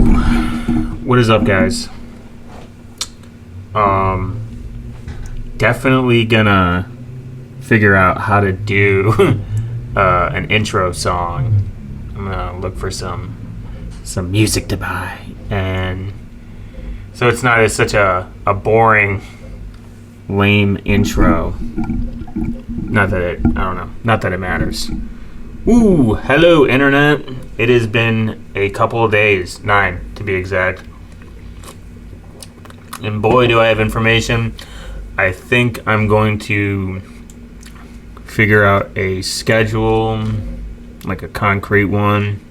What is up, guys? Definitely gonna figure out how to do an intro song. I'm gonna look for some music to buy, and so it's not such a boring, lame intro. Not that it matters. Ooh, hello internet. It has been a couple of days, 9 to be exact. And boy, do I have information. I think I'm going to figure out a schedule, like a concrete one,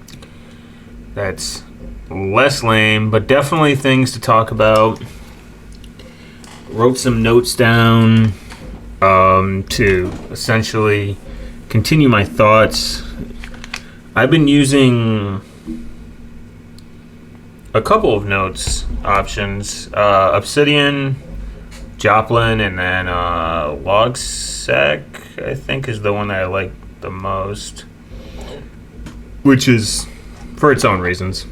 that's less lame, but definitely things to talk about. Wrote some notes down to essentially continue my thoughts. I've been using a couple of notes options, Obsidian, Joplin, and then Logseq, I think, is the one that I like the most, which is for its own reasons.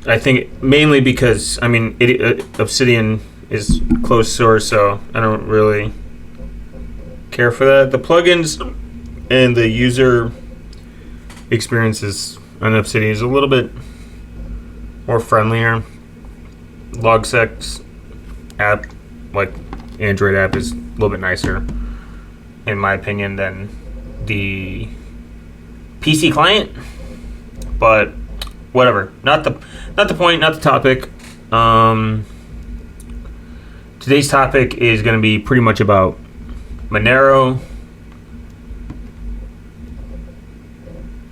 I think mainly because, Obsidian is closed source, so I don't really care for that. The plugins and the user experiences on Obsidian is a little bit more friendlier. Logseq's app, like Android app, is a little bit nicer, in my opinion, than the PC client. But whatever. Not the point. Not the topic. Today's topic is going to be pretty much about Monero,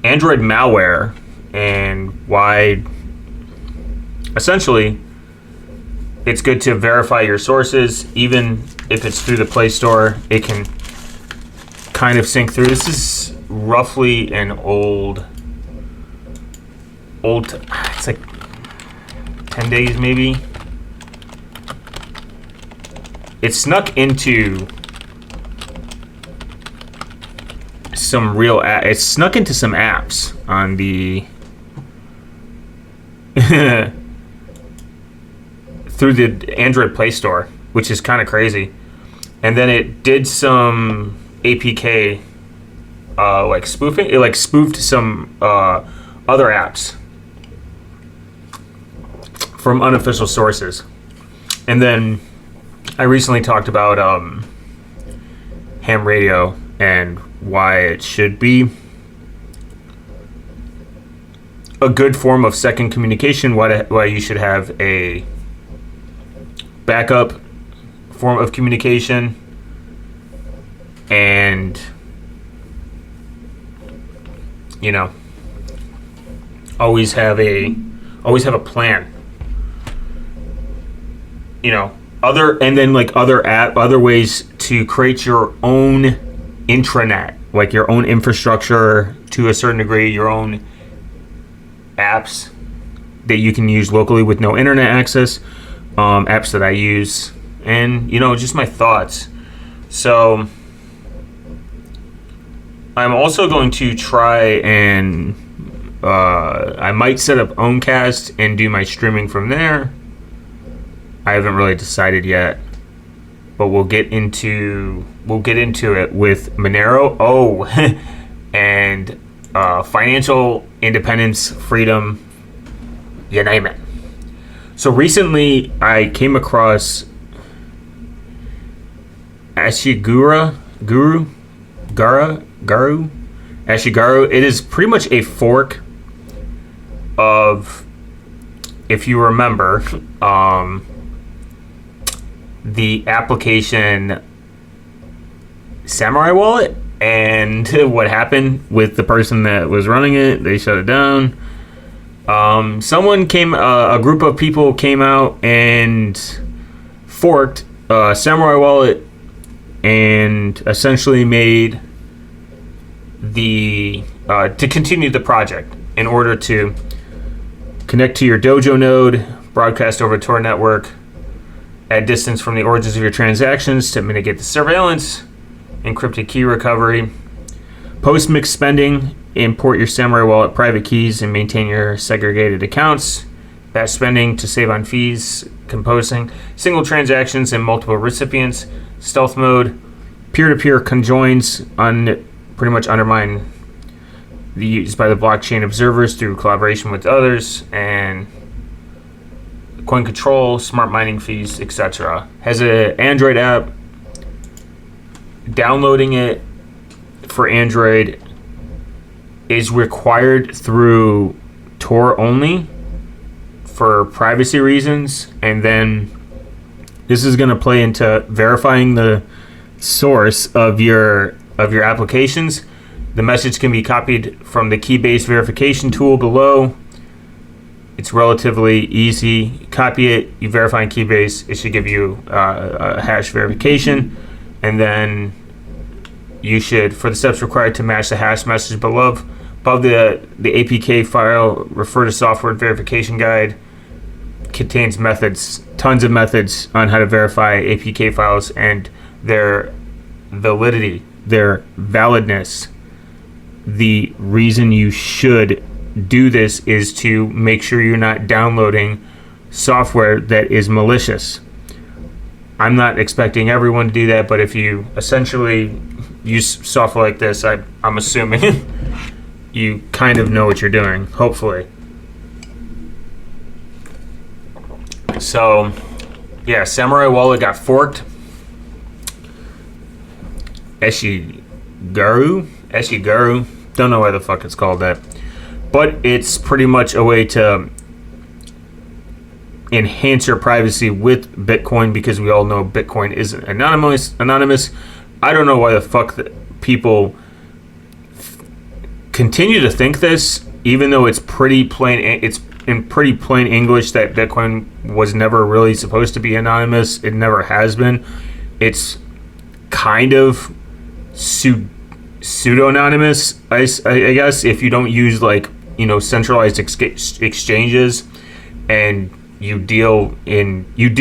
Android malware, and why essentially it's good to verify your sources. Even if it's through the Play Store, it can kind of sync through. This is roughly an old, it's like 10 days maybe. It snuck into some apps on the through the Android Play Store, which is kind of crazy. And then it did some APK like spoofing. It like spoofed some other apps from unofficial sources. And then I recently talked about ham radio and why it should be a good form of second communication, why you should have a backup form of communication, and always have a plan. Other ways to create your own intranet, like your own infrastructure to a certain degree, your own apps that you can use locally with no internet access, apps that I use, and just my thoughts. So I'm also going to try and I might set up Owncast and do my streaming from there. I haven't really decided yet, but we'll get into it with Monero. And financial independence, freedom, you name it. So recently I came across Ashigaru. It is pretty much a fork of, if you remember, the application Samuri Wallet, and what happened with the person that was running it. They shut it down. A group of people came out and forked Samuri Wallet and essentially made to continue the project in order to connect to your Dojo node, broadcast over a Tor network, at distance from the origins of your transactions to mitigate the surveillance, encrypted key recovery. Post-mix spending, import your Samurai wallet private keys and maintain your segregated accounts. Batch spending to save on fees. Composing, single transactions and multiple recipients. Stealth mode, peer-to-peer conjoins pretty much undermine the use by the blockchain observers through collaboration with others, and coin control, smart mining fees, etc. Has an Android app. Downloading it for Android is required through Tor only for privacy reasons, and then this is going to play into verifying the source of your applications. The message can be copied from the key-based verification tool below. It's relatively easy. Copy it, you verify in Keybase, it should give you a hash verification, and then you should, for the steps required to match the hash message above the APK file, refer to software verification guide. Contains methods, tons of methods on how to verify APK files and their validity, their validness. The reason you should do this is to make sure you're not downloading software that is malicious. I'm not expecting everyone to do that, but if you essentially use software like this, I'm assuming you kind of know what you're doing, hopefully. So, yeah, Samurai wallet got forked. Eshigaru, don't know why the fuck it's called that, but it's pretty much a way to enhance your privacy with Bitcoin, because we all know Bitcoin isn't anonymous. I don't know why the fuck people continue to think this, even though it's pretty plain. It's in pretty plain English that Bitcoin was never really supposed to be anonymous. It never has been. It's kind of pseudo-anonymous, I guess, if you don't use centralized exchanges, and you do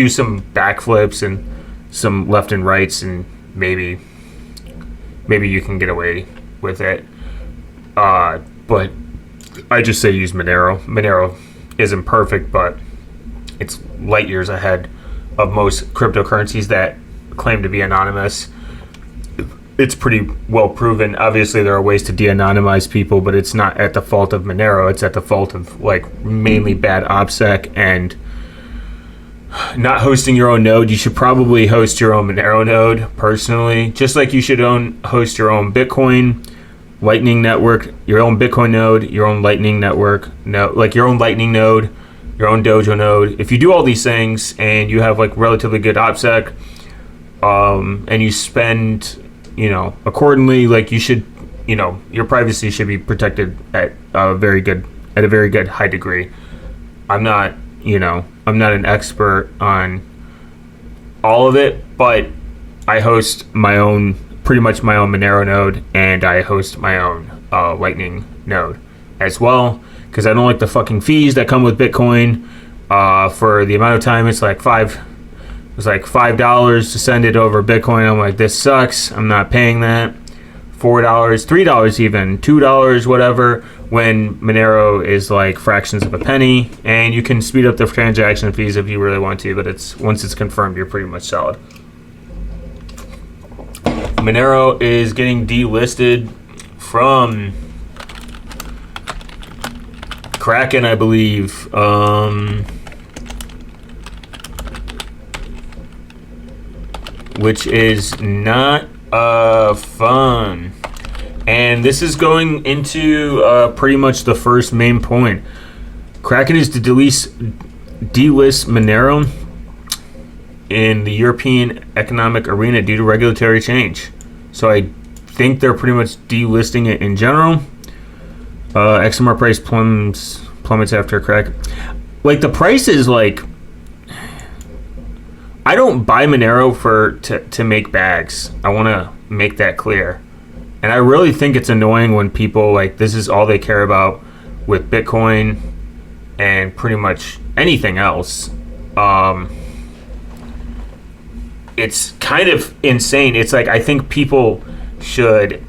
some backflips and some left and rights, and maybe you can get away with it. But I just say use Monero. Monero isn't perfect, but it's light years ahead of most cryptocurrencies that claim to be anonymous. It's pretty well proven. Obviously, there are ways to de-anonymize people, but it's not at the fault of Monero. It's at the fault of mainly bad OPSEC and not hosting your own node. You should probably host your own Monero node personally, just like you should host your own Bitcoin Lightning network, your own Bitcoin node, your own Lightning network, your own Lightning node, your own Dojo node. If you do all these things and you have relatively good OPSEC, and you spend, accordingly, you should, your privacy should be protected at a very good high degree. I'm not an expert on all of it, but I host pretty much my own Monero node, and I host my own Lightning node as well, because I don't like the fucking fees that come with Bitcoin. For the amount of time, it's like $5 to send it over Bitcoin. I'm like, this sucks. I'm not paying that. $4, $3 even, $2, whatever, when Monero is fractions of a penny, and you can speed up the transaction fees if you really want to, but once it's confirmed, you're pretty much solid. Monero is getting delisted from Kraken, I believe. Which is not fun. And this is going into pretty much the first main point. Kraken is to delist Monero in the European economic arena due to regulatory change. So I think they're pretty much delisting it in general. XMR price plummets after Kraken. The price is I don't buy Monero to make bags. I want to make that clear. And I really think it's annoying when people this is all they care about with Bitcoin and pretty much anything else. It's kind of insane. It's I think people should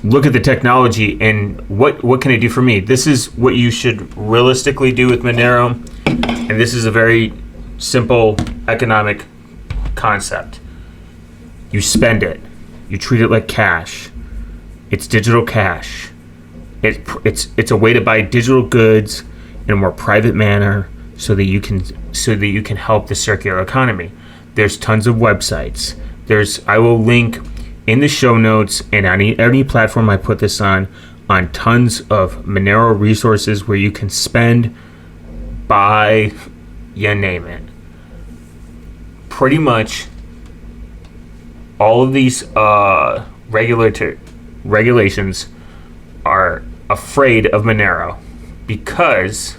look at the technology and what can it do for me. This is what you should realistically do with Monero, and this is a very simple economic concept. You spend it. You treat it like cash. It's digital cash. It's a way to buy digital goods in a more private manner so that you can help the circular economy. There's tons of websites. I will link in the show notes and on any platform I put this on tons of Monero resources where you can spend, buy, you name it. Pretty much all of these regulations are afraid of Monero because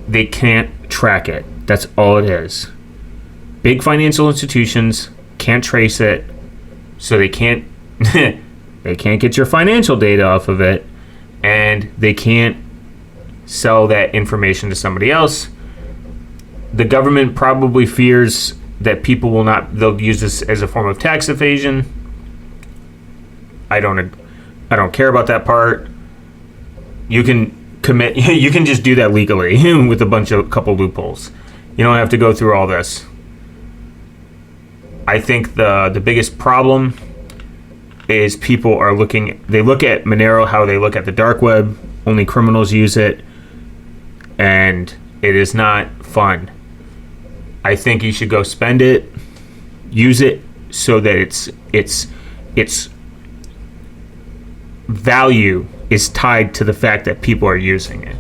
they can't track it. That's all it is. Big financial institutions can't trace it, so they can't they can't get your financial data off of it, and they can't sell that information to somebody else. The government probably fears that people they'll use this as a form of tax evasion. I don't care about that part. You can just do that legally with a couple loopholes. You don't have to go through all this. I think the biggest problem is people they look at Monero how they look at the dark web. Only criminals use it, and it is not fun. I think you should go spend it, use it so that its value is tied to the fact that people are using it.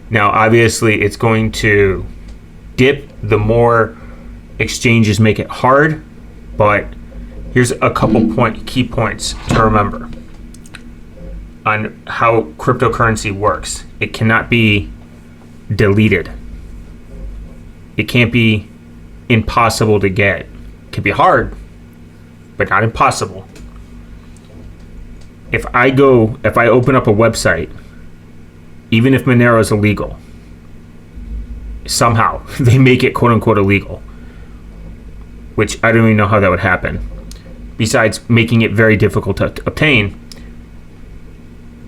Now, obviously, it's going to dip the more exchanges make it hard, but here's a couple key points to remember on how cryptocurrency works. It cannot be deleted. It can't be impossible to get. It can be hard, but not impossible. If I open up a website, even if Monero is illegal, somehow they make it quote unquote illegal, which I don't even know how that would happen. Besides making it very difficult to obtain,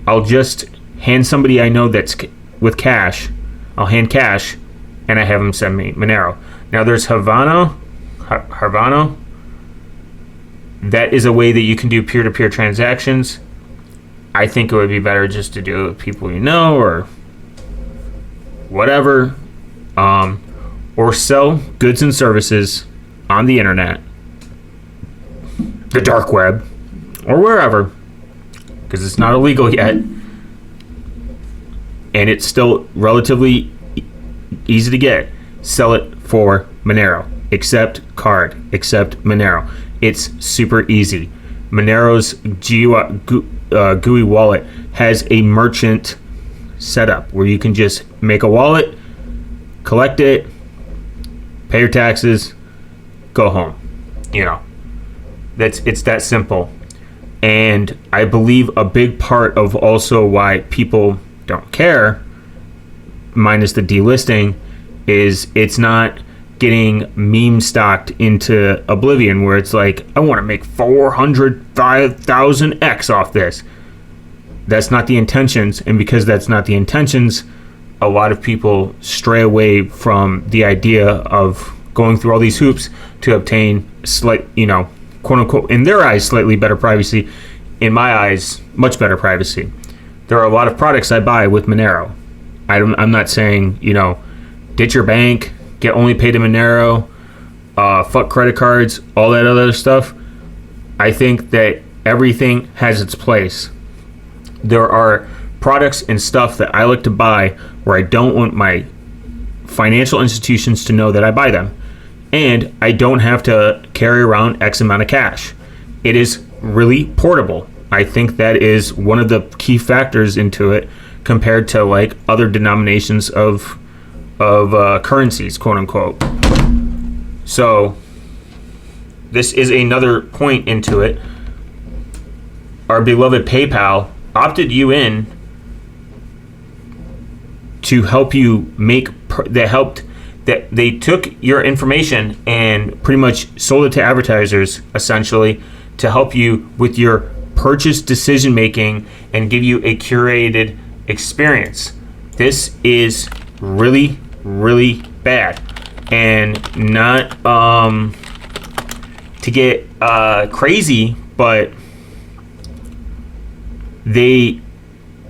I'll just hand somebody I know that's with cash, I'll hand cash, and I have them send me Monero. Now there's Havana. That is a way that you can do peer-to-peer transactions. I think it would be better just to do it with people you know or whatever, or sell goods and services on the internet, the dark web, or wherever, because it's not illegal yet, and it's still relatively easy to get. Sell it for Monero. Accept card. Accept Monero. It's super easy. Monero's GUI wallet has a merchant setup where you can just make a wallet, collect it, pay your taxes, go home. It's that simple. And I believe a big part of also why people don't care, minus the delisting, is it's not getting meme stocked into oblivion where it's like, I want to make 405,000x off this. That's not the intentions, and because that's not the intentions, a lot of people stray away from the idea of going through all these hoops to obtain quote unquote, in their eyes, slightly better privacy. In my eyes, much better privacy. There are a lot of products I buy with Monero. I'm not saying, ditch your bank, get only paid in Monero, fuck credit cards, all that other stuff. I think that everything has its place. There are products and stuff that I like to buy where I don't want my financial institutions to know that I buy them. And I don't have to carry around X amount of cash. It is really portable. I think that is one of the key factors into it compared to like other denominations of currencies, quote unquote. So this is another point into it. Our beloved PayPal opted you in to help you that they took your information and pretty much sold it to advertisers, essentially, to help you with your purchase decision making and give you a curated experience. This is really, really bad. And not to get crazy, but they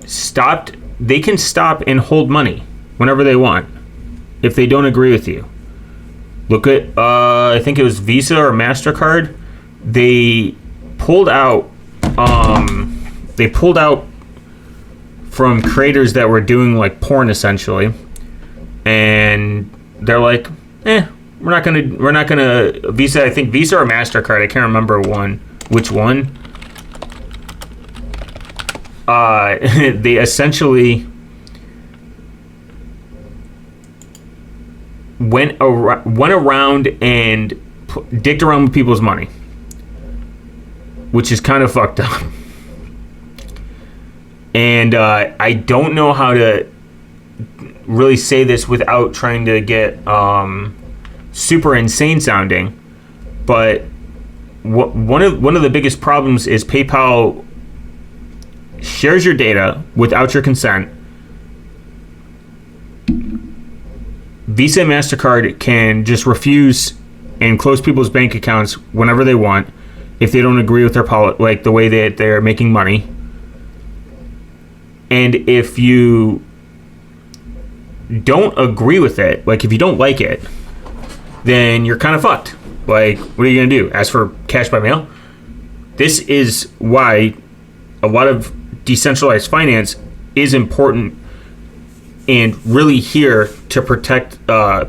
can stop and hold money whenever they want if they don't agree with you. Look at I think it was Visa or MasterCard. They pulled out from creators that were doing like porn essentially, and they're like, we're not gonna Visa. I think Visa or MasterCard. I can't remember which one. They essentially went around and dicked around with people's money, which is kind of fucked up. And I don't know how to really say this without trying to get super insane sounding, but one of the biggest problems is PayPal shares your data without your consent. Visa and MasterCard can just refuse and close people's bank accounts whenever they want if they don't agree with their like the way that they're making money. And if you don't agree with it, like if you don't like it, then you're kind of fucked. Like, what are you going to do? Ask for cash by mail? This is why a lot of decentralized finance is important and really here to protect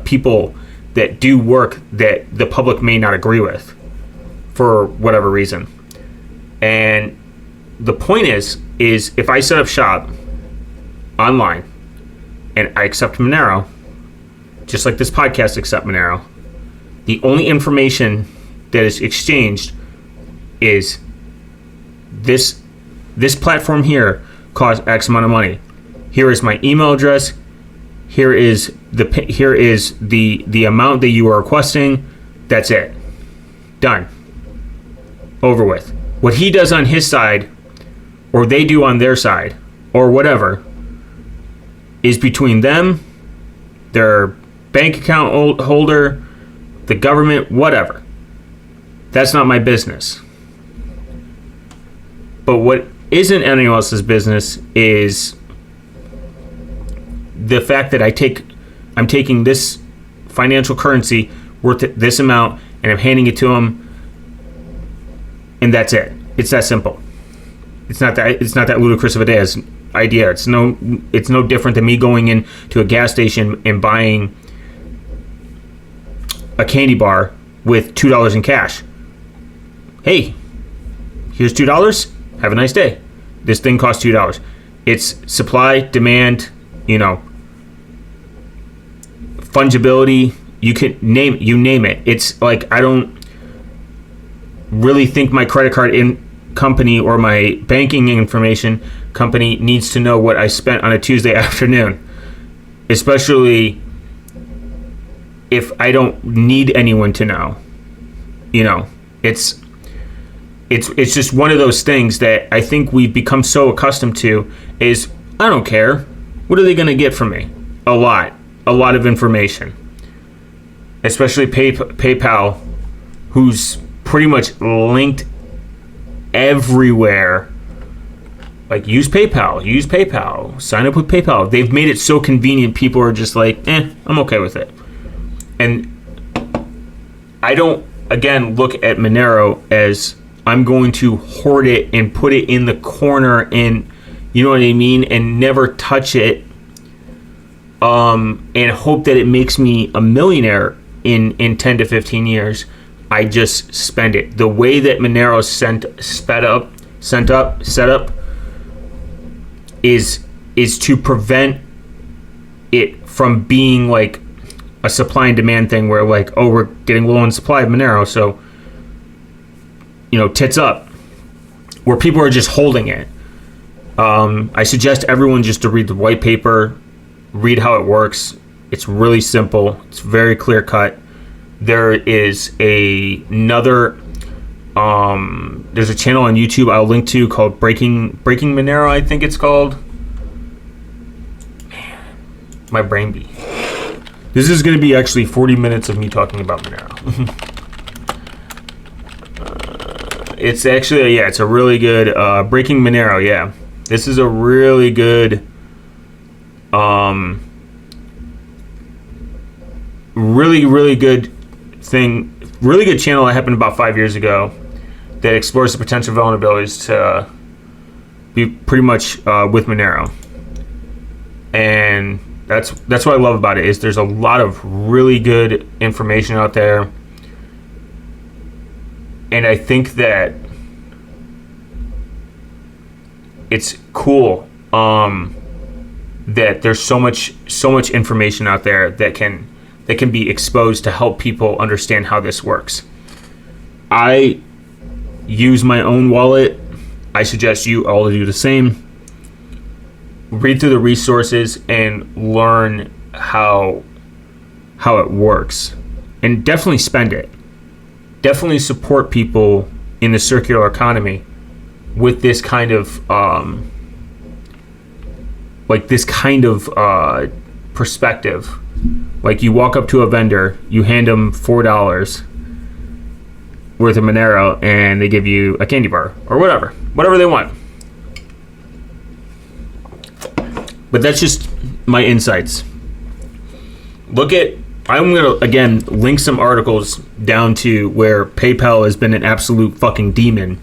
people that do work that the public may not agree with for whatever reason. And the point is if I set up shop online and I accept Monero, just like this podcast accept Monero, the only information that is exchanged is this platform here costs X amount of money. Here is my email address. Here is the amount that you are requesting. That's it. Done. Over with. What he does on his side, or they do on their side, or whatever, is between them, their bank account holder, the government, whatever. That's not my business. But what isn't anyone else's business is the fact that I'm taking this financial currency worth this amount and I'm handing it to them, and that's it. It's that simple. It's not that ludicrous of an idea. It's no different than me going into a gas station and buying a candy bar with $2 in cash. Hey, here's $2. Have a nice day. This thing costs $2. It's supply, demand, fungibility. You can name it. It's like, I don't really think my credit card company or my banking information company needs to know what I spent on a Tuesday afternoon, especially if I don't need anyone to know. It's just one of those things that I think we've become so accustomed to is, I don't care. What are they going to get from me? A lot of information, especially PayPal, who's pretty much linked everywhere. Like, use PayPal, sign up with PayPal. They've made it so convenient. People are just like, I'm okay with it. And I don't, again, look at Monero as I'm going to hoard it and put it in the corner and, you know what I mean, and never touch it, and hope that it makes me a millionaire in 10 to 15 years. I just spend it. The way that Monero set up is to prevent it from being like a supply and demand thing where, like, oh, we're getting low on supply of Monero, so tits up, where people are just holding it. I suggest everyone just to read the white paper, read how it works. It's really simple. It's very clear cut. There is another There's a channel on YouTube I'll link to called Breaking Monero, I think it's called. Man, my brain be. This is going to be actually 40 minutes of me talking about Monero. It's actually, yeah, it's a really good, Breaking Monero, yeah. This is a really good, really good thing, really good channel that happened about 5 years ago that explores the potential vulnerabilities to be pretty much with Monero. And that's what I love about it, is there's a lot of really good information out there. And I think that it's cool that there's so much information out there that can be exposed to help people understand how this works. I use my own wallet. I suggest you all to do the same. Read through the resources and learn how it works, and definitely spend it. Definitely support people in the circular economy with this kind of perspective. Like, you walk up to a vendor, you hand them $4 worth of Monero, and they give you a candy bar or whatever they want. But that's just my insights. I'm going to, again, link some articles down to where PayPal has been an absolute fucking demon.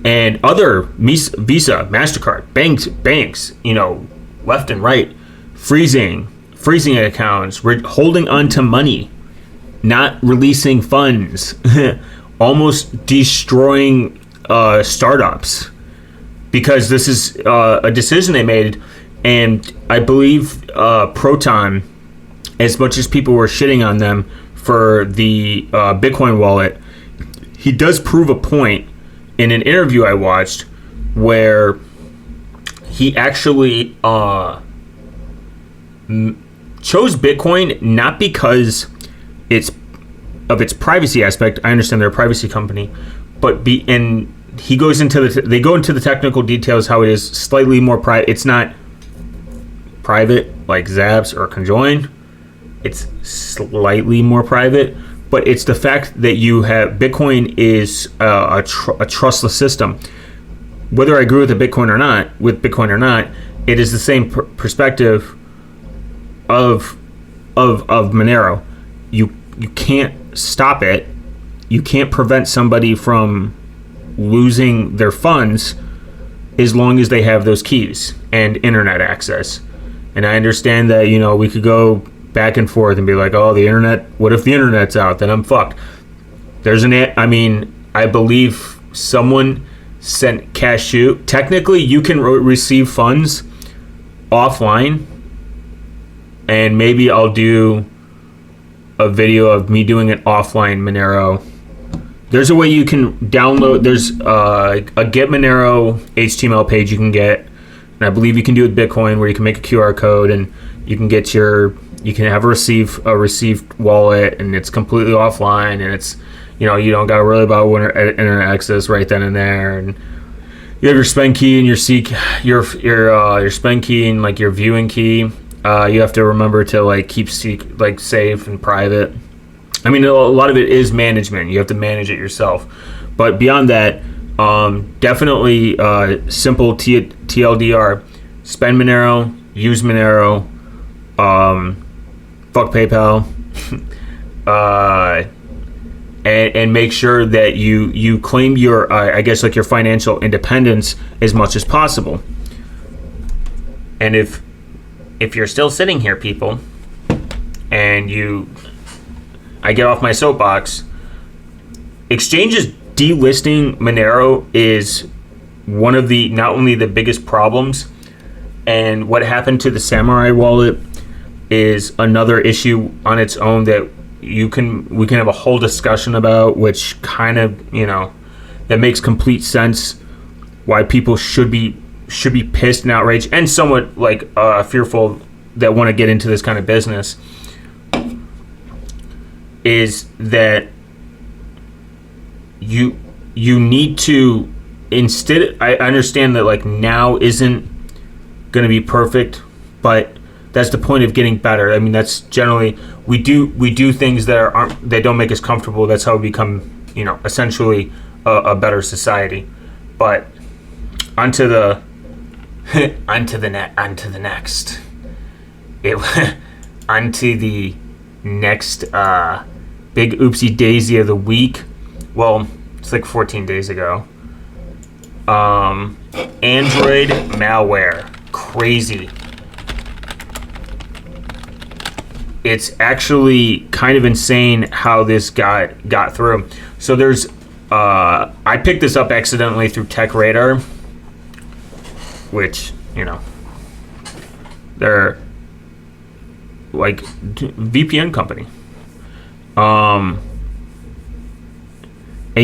And other Visa, MasterCard, banks, left and right, freezing accounts, holding on to money, not releasing funds, almost destroying startups, because this is a decision they made. And I believe Proton, as much as people were shitting on them for the Bitcoin wallet, he does prove a point in an interview I watched where he actually chose Bitcoin not because it's of its privacy aspect. I understand they're a privacy company, but he goes into they go into the technical details how it is slightly more private. It's not private like Zaps or Conjoin. It's slightly more private, but it's the fact that you have Bitcoin is a trustless system. Whether I agree with Bitcoin or not, it is the same perspective of Monero. You can't stop it. You can't prevent somebody from losing their funds as long as they have those keys and internet access. And I understand that we could go back and forth and be like, oh, the internet, what if the internet's out? Then I'm fucked. I believe someone sent cashew. Technically, you can receive funds offline, and maybe I'll do a video of me doing an offline Monero. There's a way you can download, there's a Get Monero HTML page you can get, and I believe you can do it with Bitcoin, where you can make a QR code and you can get you can have a received wallet, and it's completely offline, and it's, you don't got to worry about internet access right then and there, and you have your spend key and your spend key and like your viewing key. You have to remember to keep safe and private. A lot of it is management. You have to manage it yourself, but beyond that, definitely simple TLDR: spend Monero, use Monero. Fuck PayPal, and make sure that you claim your your financial independence as much as possible. And if you're still sitting here, people, and I get off my soapbox, exchanges delisting Monero is one of not only the biggest problems, and what happened to the Samurai wallet is another issue on its own that we can have a whole discussion about, which kind of that makes complete sense why people should be pissed and outraged and somewhat fearful that want to get into this kind of business. Is that you need to, instead, I understand that like now isn't going to be perfect, but that's the point of getting better. I mean, that's generally we do things that don't make us comfortable. That's how we become, essentially a better society. But onto the onto the next. Onto the next big oopsie daisy of the week. Well, it's like 14 days ago. Android malware. Crazy. It's actually kind of insane how this got through. So there's I picked this up accidentally through Tech Radar, which, they're like VPN company. A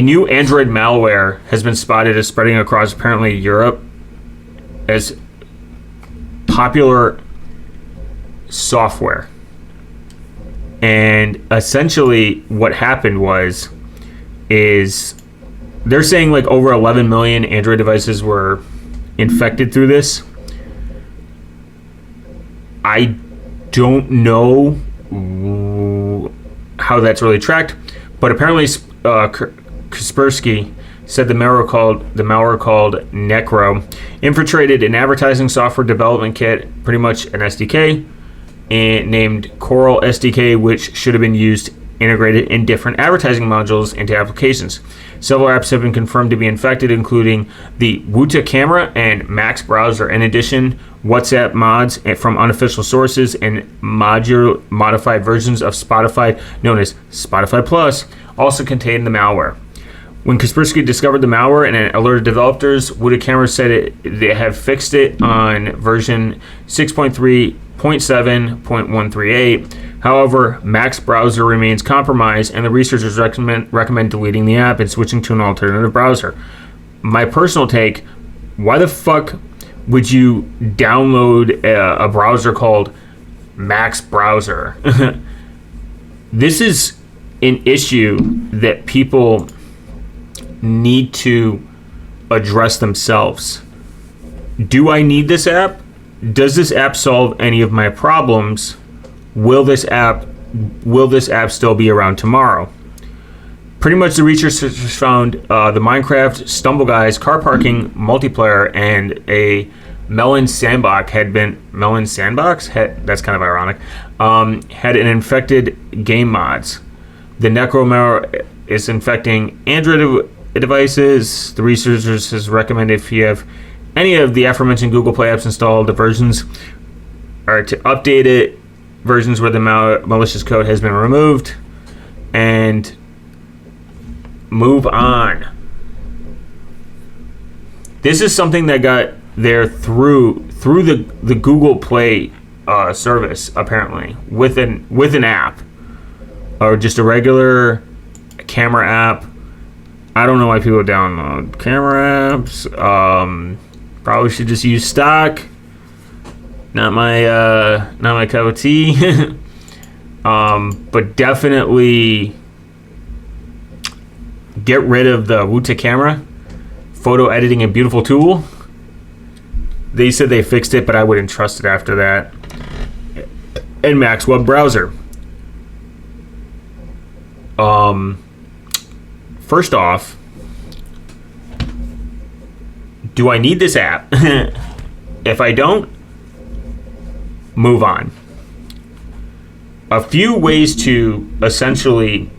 new Android malware has been spotted as spreading across apparently Europe as popular software. And essentially what happened is they're saying like over 11 million Android devices were infected through this. I don't know how that's really tracked, but apparently Kaspersky said the malware called Necro infiltrated an advertising software development kit, pretty much an SDK, and named Coral SDK, which should have been used integrated in different advertising modules into applications. Several apps have been confirmed to be infected, including the Wuta camera and Max browser. In addition, WhatsApp mods from unofficial sources and modified versions of Spotify, known as Spotify Plus, also contain the malware. When Kaspersky discovered the malware and alerted developers, Wuta camera said they have fixed it on version 6.3.7.138. However, Max browser remains compromised, and the researchers recommend deleting the app and switching to an alternative browser. My personal take: why the fuck would you download a browser called Max browser? This is an issue that people need to address themselves. Do I need this app? Does this app solve any of my problems? Will this app still be around tomorrow? Pretty much the researchers found the Minecraft Stumble Guys car parking multiplayer and a Melon Sandbox that's kind of ironic, had an infected game mods. The necromalware is infecting Android devices. The researchers has recommended if you have any of the aforementioned Google Play apps installed, the versions are to update it, versions where the malicious code has been removed, and move on. This is something that got there through the Google Play service, apparently, with an app, or just a regular camera app. I don't know why people download camera apps. Probably should just use stock. Not my cup of tea. But definitely get rid of the Wuta camera. Photo editing, a beautiful tool. They said they fixed it, but I wouldn't trust it after that. And Max web browser. First off, do I need this app? If I don't, move on. A few ways to essentially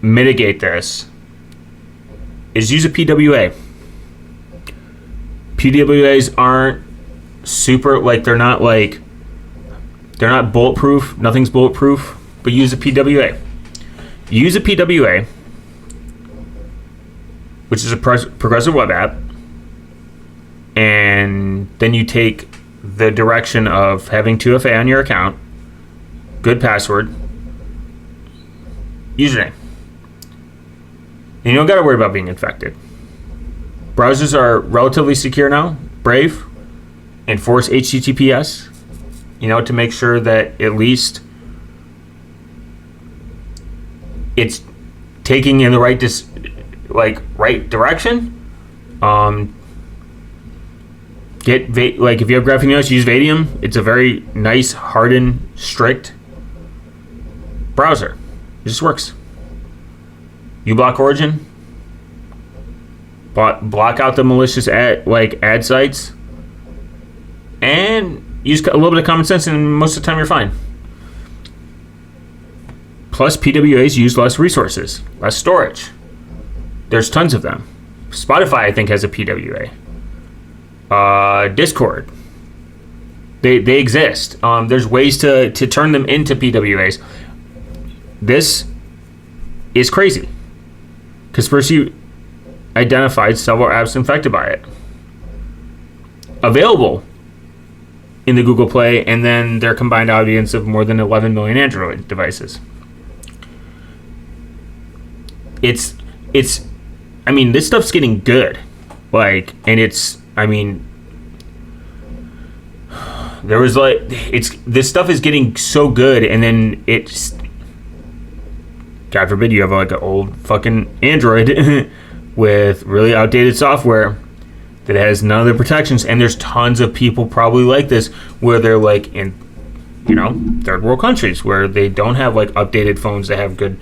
mitigate this is use a PWA. PWAs aren't super, they're not bulletproof. Nothing's bulletproof, but use a PWA. Use a PWA, which is a progressive web app, and then you take the direction of having 2FA on your account, good password, username. And you don't got to worry about being infected. Browsers are relatively secure now. Brave, enforce HTTPS, to make sure that at least it's taking in the right direction. If you have graphene OS, use Vadium. It's a very nice, hardened, strict browser. It just works. uBlock Origin. Block out the malicious ad sites, and use a little bit of common sense, and most of the time you're fine. Plus, PWAs use less resources, less storage. There's tons of them. Spotify, I think, has a PWA. Discord. They exist. There's ways to turn them into PWAs. This is crazy. Kaspersky identified several apps infected by it. Available in the Google Play, and then their combined audience of more than 11 million Android devices. It's I mean, this stuff's getting good. This stuff is getting so good, and then it's, God forbid you have an old fucking Android with really outdated software that has none of the protections, and there's tons of people probably like this where they're in third world countries where they don't have updated phones that have good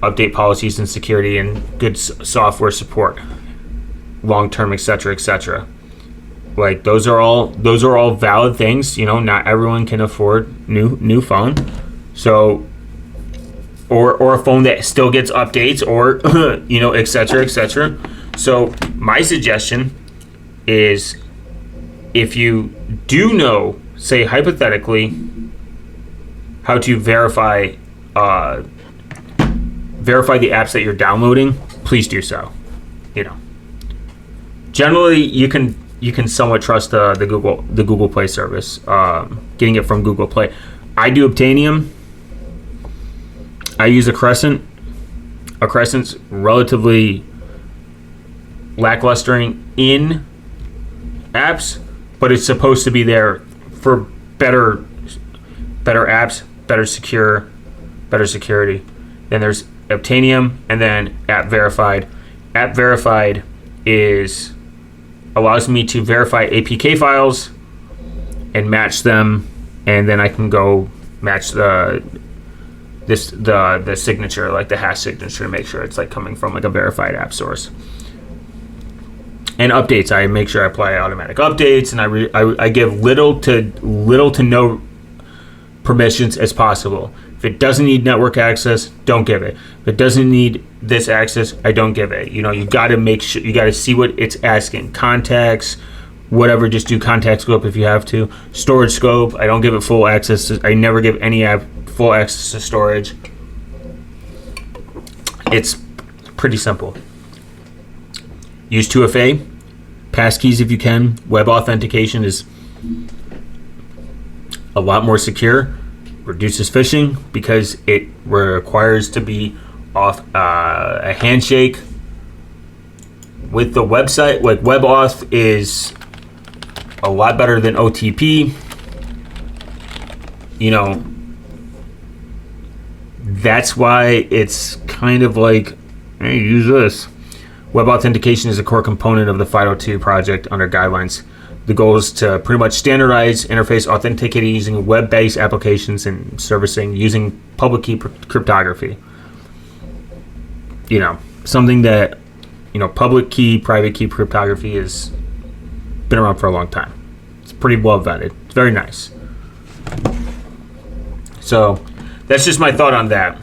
update policies and security and good software support long term, etc., etc. Those are all valid things. Not everyone can afford new phone, so or a phone that still gets updates, or etc., etc. So my suggestion is, if you do know, say hypothetically, how to verify the apps that you're downloading, please do so. Generally you can somewhat trust the Google Play service, getting it from Google Play. I do Obtainium. I use a Crescent. A Crescent's relatively lackluster in apps, but it's supposed to be there for better apps, better security. Then there's Obtainium, and then App Verified. App Verified allows me to verify APK files and match them, and then I can go match the signature, the hash signature, to make sure it's coming from a verified app source. And updates, I make sure I apply automatic updates, and I give little to no permissions as possible. If it doesn't need network access, don't give it. If it doesn't need this access, I don't give it. You got to make sure, you got to see what it's asking. Contacts, whatever, just do contact scope if you have to. Storage scope, I don't give it full access. I never give any app full access to storage. It's pretty simple. Use 2FA, passkeys if you can. Web authentication is a lot more secure. Reduces phishing because it requires to be off a handshake with the website. WebAuth is a lot better than OTP. That's why it's kind of hey, use this. Web authentication is a core component of the FIDO2 project under guidelines. The goal is to pretty much standardize interface authenticating using web-based applications and servicing using public key cryptography. Something that, public key, private key cryptography has been around for a long time. It's pretty well vetted. It's very nice. So that's just my thought on that.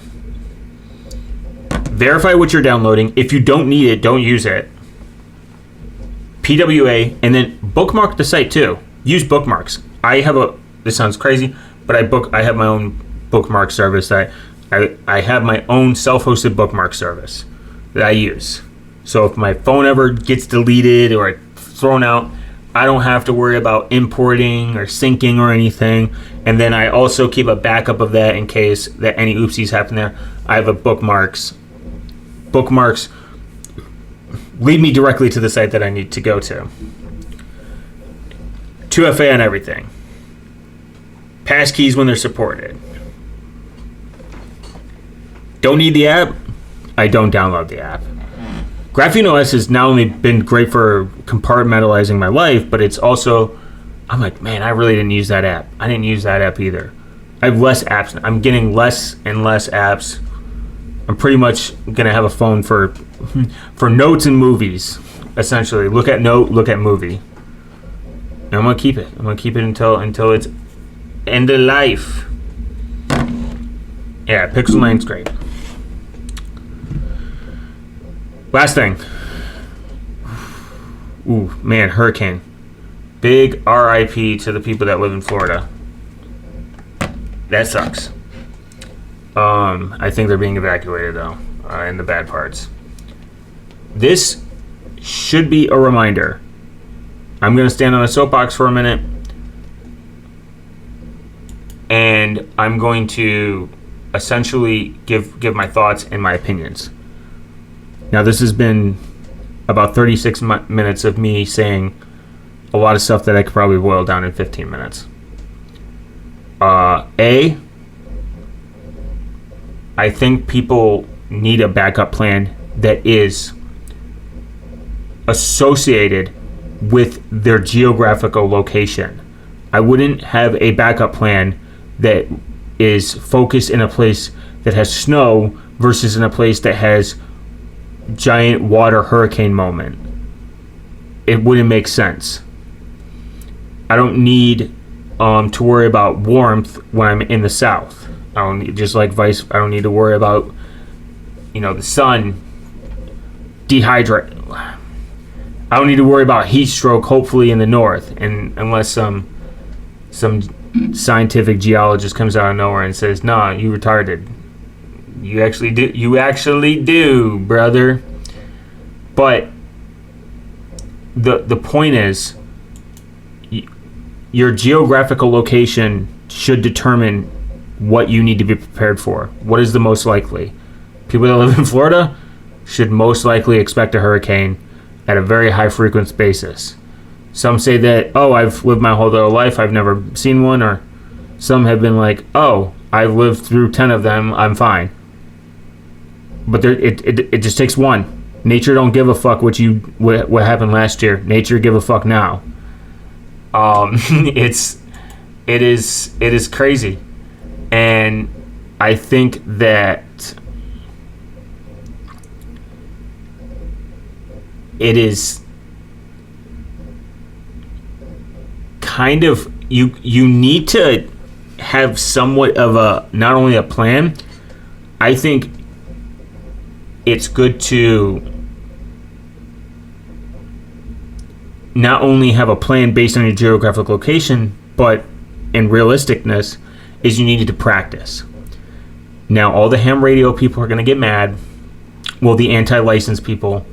Verify what you're downloading. If you don't need it, don't use it. PWA, and then bookmark the site too. Use bookmarks. This sounds crazy, but I have my own bookmark service that I have my own self-hosted bookmark service that I use. So if my phone ever gets deleted or thrown out, I don't have to worry about importing or syncing or anything. And then I also keep a backup of that in case that any oopsies happen there. I have a bookmarks lead me directly to the site that I need to go to. 2FA on everything. Passkeys when they're supported. Don't need the app? I don't download the app. Graphene OS has not only been great for compartmentalizing my life, but it's also, I'm like, man, I really didn't use that app. I didn't use that app either. I have less apps. I'm getting less and less apps. I'm pretty much gonna have a phone for notes and movies, essentially. Look at note, look at movie. And I'm gonna keep it. I'm gonna keep it until it's end of life. Yeah, Pixel 9's great. Last thing. Ooh, man, hurricane. Big RIP to the people that live in Florida. That sucks. I think they're being evacuated, though, in the bad parts. This should be a reminder. I'm going to stand on a soapbox for a minute, and I'm going to essentially give my thoughts and my opinions. Now, this has been about 36 minutes of me saying a lot of stuff that I could probably boil down in 15 minutes. I think people need a backup plan that is associated with their geographical location. I wouldn't have a backup plan that is focused in a place that has snow versus in a place that has giant water hurricane moment. It wouldn't make sense. I don't need to worry about warmth when I'm in the south. I don't need, I don't need to worry about, the sun dehydrate. I don't need to worry about heat stroke, hopefully in the north, and unless some scientific geologist comes out of nowhere and says, "Nah, you retarded. You actually do, brother." But the point is, your geographical location should determine what you need to be prepared for. What is the most likely? People that live in Florida should most likely expect a hurricane at a very high frequency basis. Some say that, I've lived my whole life, I've never seen one, or some have been like, I've lived through 10 of them, I'm fine. But it just takes one. Nature don't give a fuck what happened last year. Nature give a fuck now. It is crazy. And I think that it is kind of, you need to have somewhat of a, not only a plan, I think it's good to not only have a plan based on your geographic location, but in realisticness is you needed to practice. Now, all the ham radio people are going to get mad. Well, the anti-license people,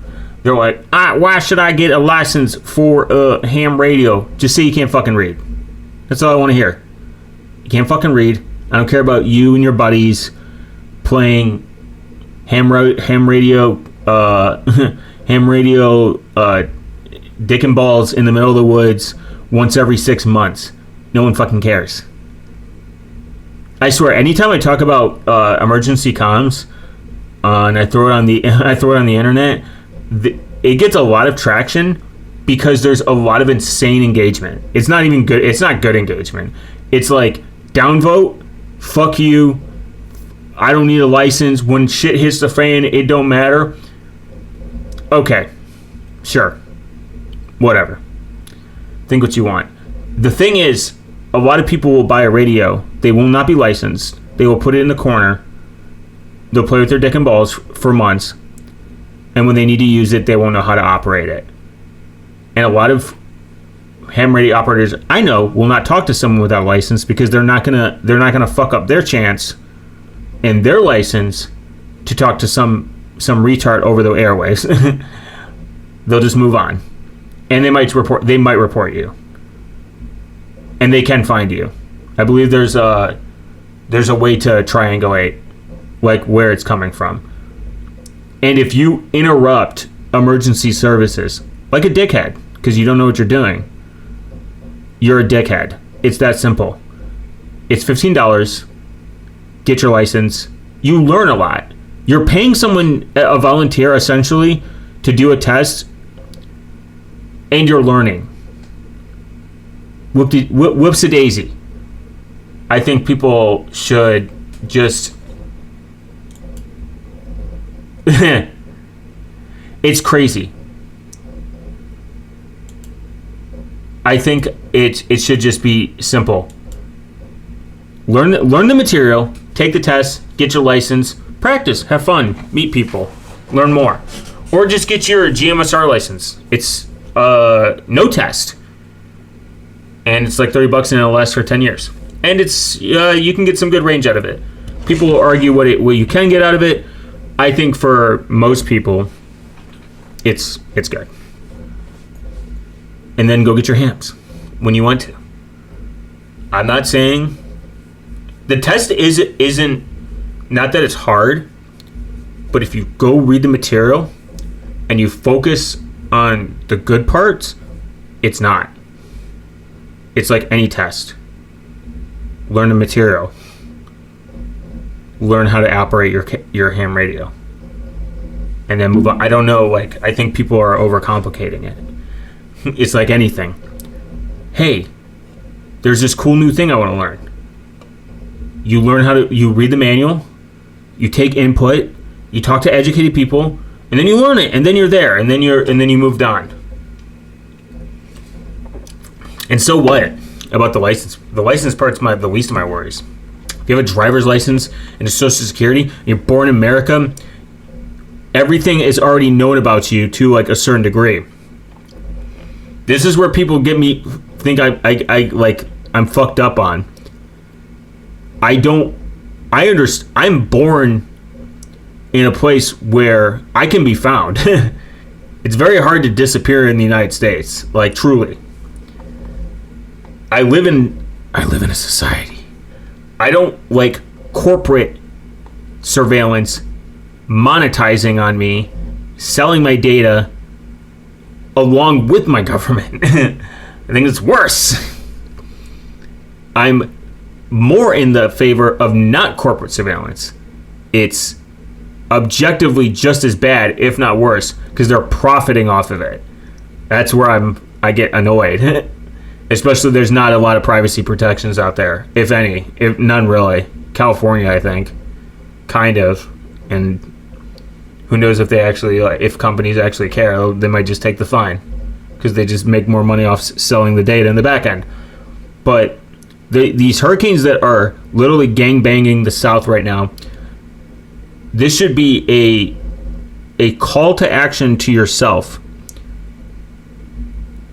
they're like, why should I get a license for a ham radio? Just say you can't fucking read. That's all I want to hear. You can't fucking read. I don't care about you and your buddies playing ham radio dick and balls in the middle of the woods once every 6 months. No one fucking cares. I swear, anytime I talk about emergency comms, and I throw it on the internet, it gets a lot of traction because there's a lot of insane engagement. It's not even good. It's not good engagement. It's like, downvote, fuck you, I don't need a license, when shit hits the fan, it don't matter. Okay, sure, whatever. Think what you want. The thing is, a lot of people will buy a radio. They will not be licensed. They will put it in the corner. They'll play with their dick and balls for months. And when they need to use it, they won't know how to operate it. And a lot of ham radio operators I know will not talk to someone without a license because they're not gonna fuck up their chance and their license to talk to some retard over the airwaves. They'll just move on. And they might report you. And they can find you. I believe there's a way to triangulate like where it's coming from. And if you interrupt emergency services like a dickhead because you don't know what you're doing, you're a dickhead. It's that simple. It's $15. Get your license. You learn a lot. You're paying someone, a volunteer essentially, to do a test, and you're learning. Whoops-a-daisy. I think people should just... It's crazy. I think it should just be simple. Learn the material, take the test, get your license, practice, have fun, meet people, learn more. Or just get your GMSR license. It's no test. And it's like $30 and it'll last for 10 years. And it's you can get some good range out of it. People will argue what you can get out of it. I think for most people, it's good. And then go get your hams when you want to. I'm not saying the test isn't not that it's hard, but if you go read the material and you focus on the good parts, it's not. It's like any test. Learn the material. Learn how to operate your ham radio. And then move on. I don't know, I think people are overcomplicating it. It's like anything. Hey, there's this cool new thing I want to learn. You read the manual, you take input, you talk to educated people, and then you learn it, and then you're there, and then you moved on. And so what about the license? The license part's the least of my worries. If you have a driver's license and a social security, and you're born in America, everything is already known about you to a certain degree. This is where people think I'm fucked up on. I'm born in a place where I can be found. It's very hard to disappear in the United States, truly. I live in a society. I don't like corporate surveillance monetizing on me, selling my data along with my government. I think it's worse. I'm more in the favor of not corporate surveillance. It's objectively just as bad, if not worse, because they're profiting off of it. That's where I get annoyed. Especially there's not a lot of privacy protections out there, if any. If none really. California, I think. Kind of. And who knows if if companies actually care, they might just take the fine. Because they just make more money off selling the data in the back end. But these hurricanes that are literally gangbanging the South right now, this should be a call to action to yourself.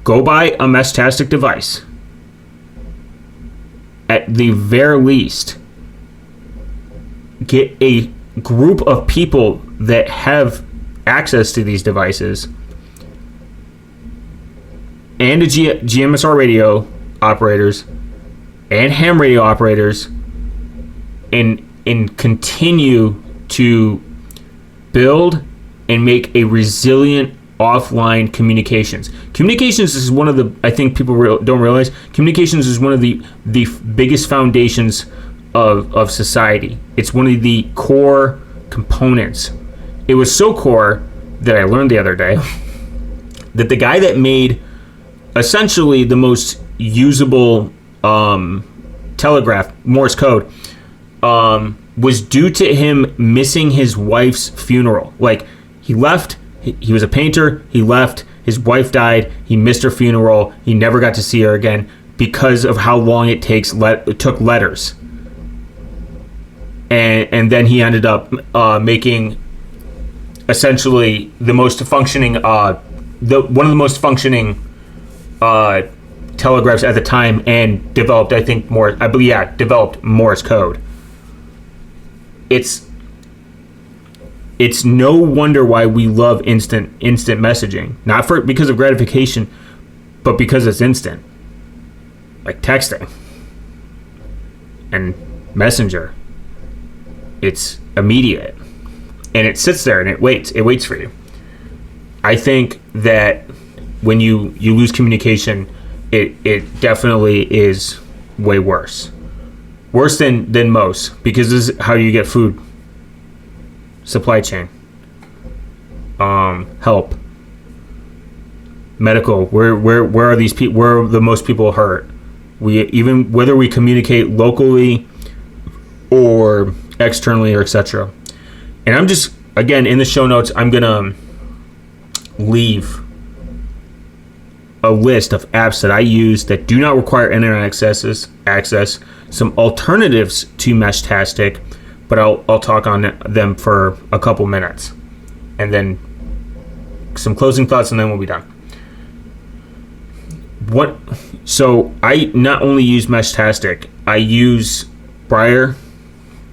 Go buy a Meshtastic device. At the very least, get a group of people that have access to these devices and GMSR radio operators and ham radio operators and continue to build and make a resilient offline communications. Communications is one of the, I think people don't realize, communications is one of the biggest foundations of society. It's one of the core components. It was so core that I learned the other day that the guy that made essentially the most usable telegraph, Morse code, was due to him missing his wife's funeral. He left. He was a painter. He left. His wife died. He missed her funeral. He never got to see her again because of how long it took letters. And then he ended up making essentially the most functioning, one of the most functioning telegraphs at the time, and developed, I think, developed Morse code. It's no wonder why we love instant messaging. Not because of gratification, but because it's instant. Like texting. And Messenger. It's immediate. And it sits there and it waits. It waits for you. I think that when you lose communication, it definitely is way worse. Worse than most, because this is how you get food. supply chain, help, medical. Where are these people? Where are the most people hurt? Even whether we communicate locally or externally or etc. And I'm just, again, in the show notes, I'm gonna leave a list of apps that I use that do not require internet access, some alternatives to Meshtastic, but I'll talk on them for a couple minutes, and then some closing thoughts, and then we'll be done. So I not only use Meshtastic, I use Briar.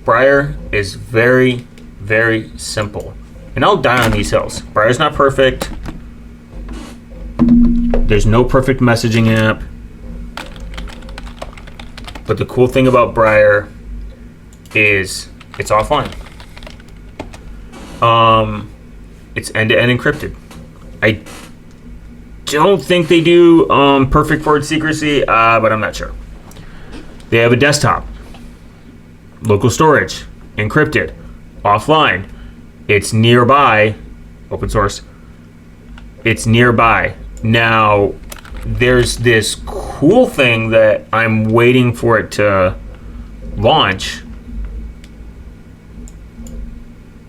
Briar is very, very simple, and I'll die on these hills. Briar's not perfect. There's no perfect messaging app, but the cool thing about Briar is it's offline. It's end-to-end encrypted. I don't think they do perfect word secrecy, but I'm not sure. They have a desktop, local storage, encrypted, offline. It's nearby, open source. It's nearby. Now, there's this cool thing that I'm waiting for it to launch.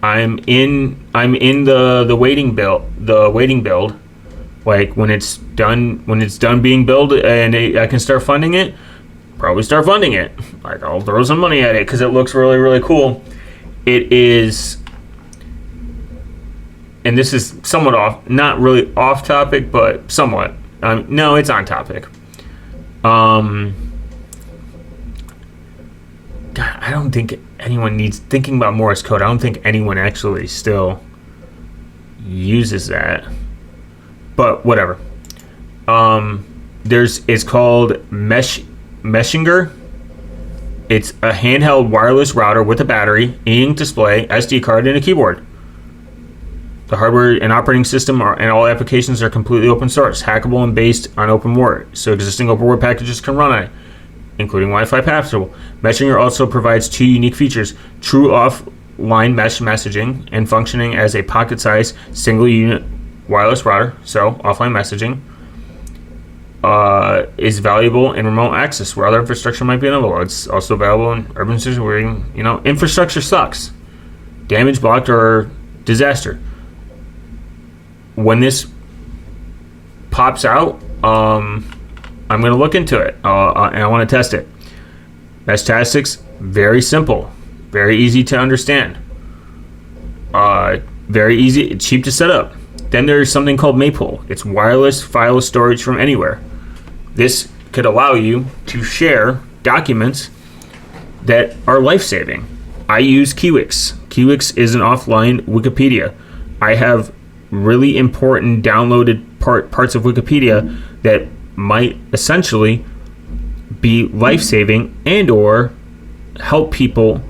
I'm in the waiting build. Like when it's done being built and I can start funding it, probably start funding it. Like I'll throw some money at it because it looks really, really cool. It is. And this is somewhat not really off topic, but somewhat. No, it's on topic. God, I don't think anyone needs thinking about Morse code. I don't think anyone actually still uses that. But whatever. It's called Meshinger. It's a handheld wireless router with a battery, e-ink display, SD card, and a keyboard. The hardware and operating system and all applications are completely open source, hackable, and based on OpenWrt, so existing OpenWrt packages can run on it, including Wi-Fi compatible. Meshinger also provides two unique features: true offline mesh messaging and functioning as a pocket-sized single-unit wireless router. So offline messaging is valuable in remote access where other infrastructure might be unavailable. It's also available in urban cities where infrastructure sucks, damage, blocked, or disaster. When this pops out, I'm going to look into it, and I want to test it. Meshtastic's very simple, very easy to understand, very easy, cheap to set up. Then there's something called Maypole. It's wireless file storage from anywhere. This could allow you to share documents that are life-saving. I use Kiwix. Kiwix is an offline Wikipedia. I have really important downloaded parts of Wikipedia that might essentially be life-saving and or help people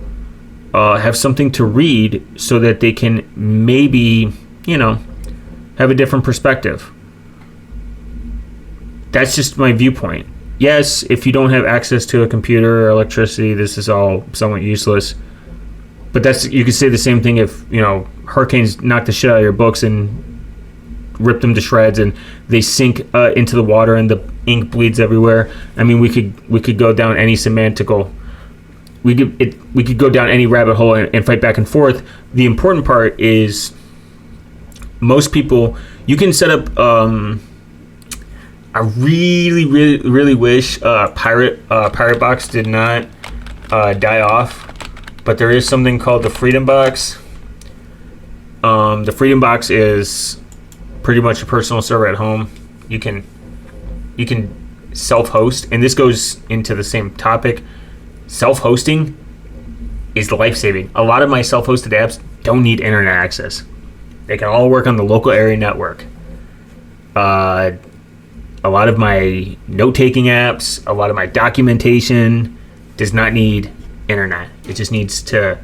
have something to read so that they can maybe, have a different perspective. That's just my viewpoint. Yes, if you don't have access to a computer or electricity, this is all somewhat useless. But you could say the same thing if, hurricanes knock the shit out of your books and rip them to shreds and they sink into the water and the ink bleeds everywhere. I mean, we could go down any we could go down any rabbit hole and fight back and forth. The important part is most people, you can set up, I really, really, really wish Pirate Box did not die off. But there is something called the Freedom Box. The Freedom Box is pretty much a personal server at home. You can self-host, and this goes into the same topic. Self-hosting is life-saving. A lot of my self-hosted apps don't need internet access. They can all work on the local area network. A lot of my note-taking apps, a lot of my documentation does not need internet. It just needs to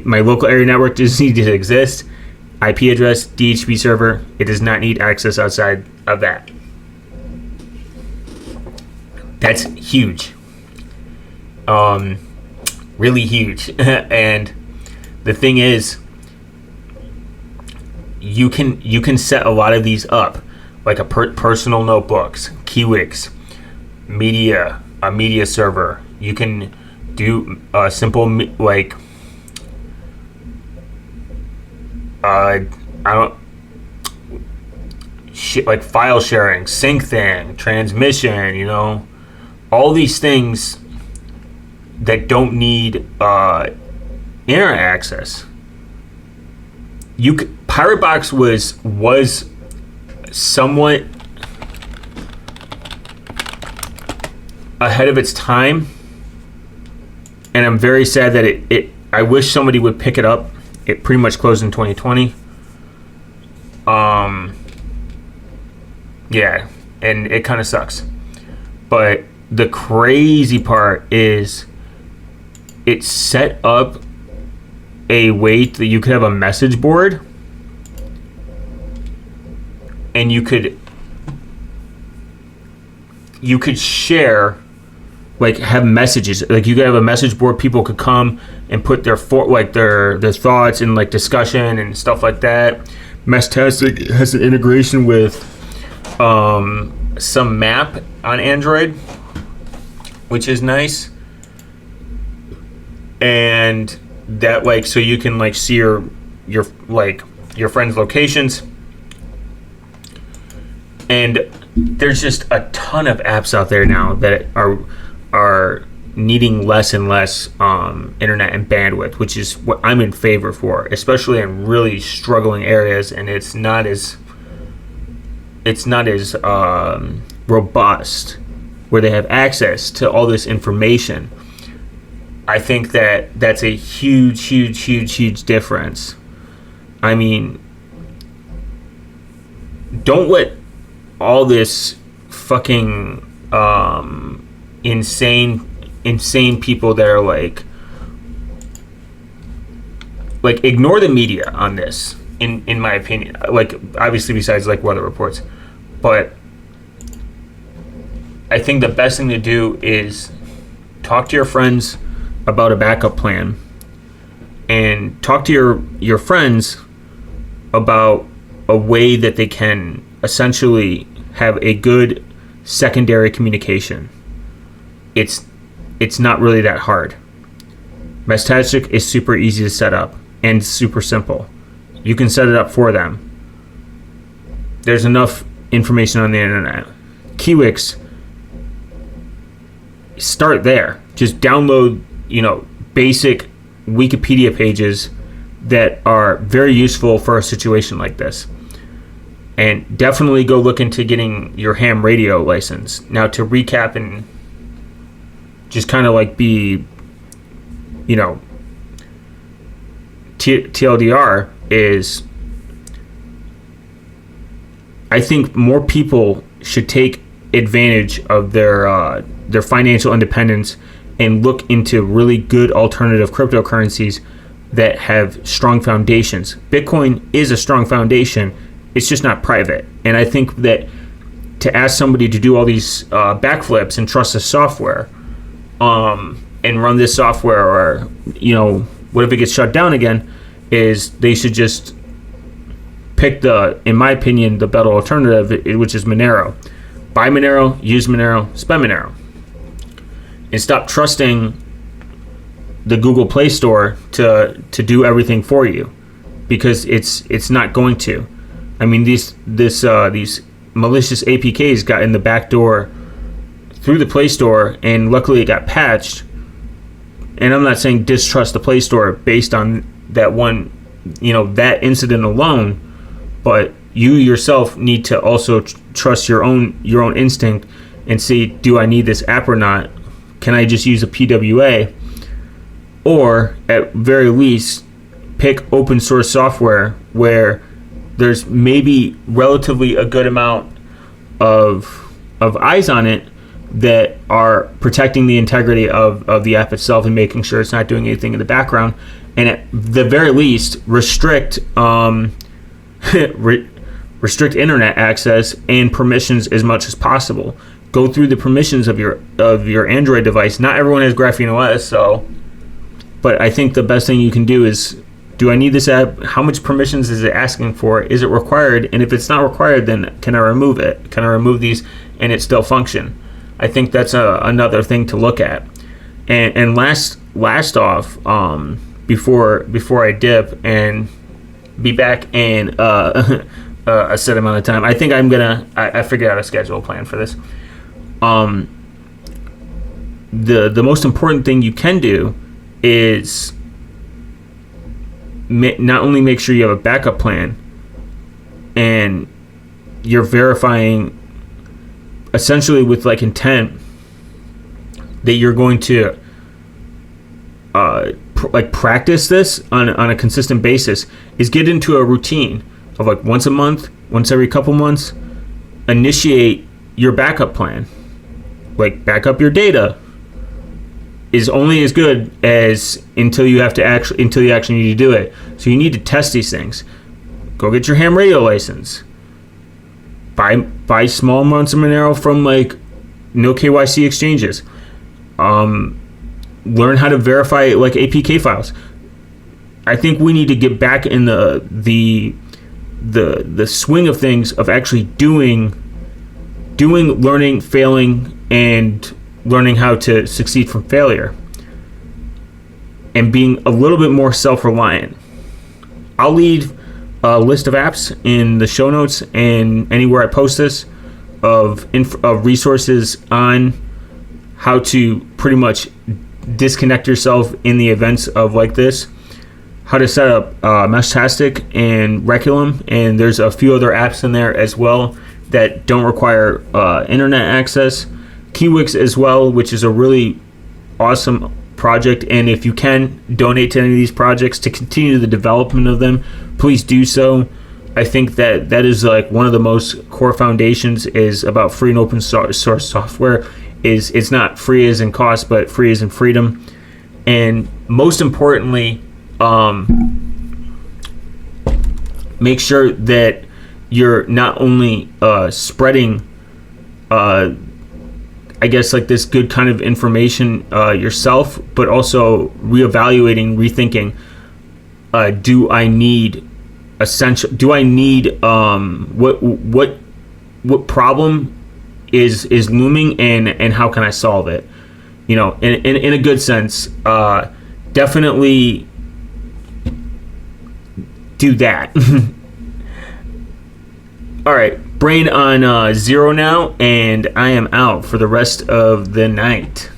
my local area network just needs to exist. IP address, DHCP server. It does not need access outside of that. That's huge. Really huge. And the thing is, you can set a lot of these up, like a personal notebooks, keywigs, a media server. You can do a simple like I don't shit like file sharing, sync thing, transmission. You know, all these things that don't need internet access. Pirate Box was somewhat ahead of its time, and I'm very sad that it I wish somebody would pick it up. It pretty much closed in 2020. Yeah, and it kind of sucks. But the crazy part is it set up a way that you could have a message board, and you could share, like have messages. Like you could have a message board. People could come and put their thoughts and like discussion and stuff like that. Meshtastic has an integration with some map on Android, which is nice. And that like so you can like see your friends' locations. And there's just a ton of apps out there now that are needing less and less internet and bandwidth, which is what I'm in favor for, especially in really struggling areas, and it's not as robust, where they have access to all this information. I think that's a huge difference. I mean, don't let all this fucking insane people that are like ignore the media on this, in my opinion. Like, obviously besides like weather reports, but I think the best thing to do is talk to your friends about a backup plan, and talk to your friends about a way that they can essentially have a good secondary communication. It's not really that hard. Meshtastic is super easy to set up and super simple. You can set it up for them. There's enough information on the internet. Keywigs, start there. Just download, basic Wikipedia pages that are very useful for a situation like this. And definitely go look into getting your ham radio license. Now, to recap and just kind of like be, TLDR is, I think more people should take advantage of their financial independence and look into really good alternative cryptocurrencies that have strong foundations. Bitcoin is a strong foundation. It's just not private. And I think that to ask somebody to do all these backflips and trust the software, and run this software, or what if it gets shut down again, is they should just pick in my opinion, the better alternative, which is Monero. Buy Monero, use Monero, spend Monero, and stop trusting the Google Play Store to do everything for you, because it's not going to. I mean, these malicious APKs got in the back door through the Play Store, and luckily it got patched. And I'm not saying distrust the Play Store based on that one, that incident alone, but you yourself need to also trust your own instinct and see, do I need this app or not? Can I just use a PWA? Or at very least, pick open source software where there's maybe relatively a good amount of eyes on it that are protecting the integrity of the app itself and making sure it's not doing anything in the background. And at the very least, restrict internet access and permissions as much as possible. Go through the permissions of your Android device. Not everyone has Graphene OS, but I think the best thing you can do is Do I need this app? How much permissions is it asking for? Is it required? And if it's not required, then can I remove it? Can I remove these and it still function? I think that's another thing to look at. And last off, before I dip and be back in a set amount of time, I think I figured out a schedule plan for this. The most important thing you can do is not only make sure you have a backup plan and you're verifying essentially with like intent that you're going to practice this on a consistent basis, is get into a routine of like once a month, once every couple months, initiate your backup plan. Like, back up your data is only as good as until you actually need to do it. So you need to test these things. Go get your ham radio license. Buy small amounts of Monero from like no KYC exchanges. Learn how to verify like APK files. I think we need to get back in the swing of things of actually doing, learning, failing, and learning how to succeed from failure, and being a little bit more self-reliant. I'll leave a list of apps in the show notes and anywhere I post this of resources on how to pretty much disconnect yourself in the events of like this, how to set up Meshtastic and Reculum, and there's a few other apps in there as well that don't require internet access. Kiwix as well, which is a really awesome project, and if you can donate to any of these projects to continue the development of them, please do so. I think that is like one of the most core foundations is about free and open source software. It's not free as in cost, but free as in freedom. And most importantly, make sure that you're not only spreading I guess like this good kind of information yourself, but also reevaluating, rethinking. Do I need what problem is looming, and how can I solve it? You know, in a good sense. Definitely do that. All right, brain on 0 now, and I am out for the rest of the night.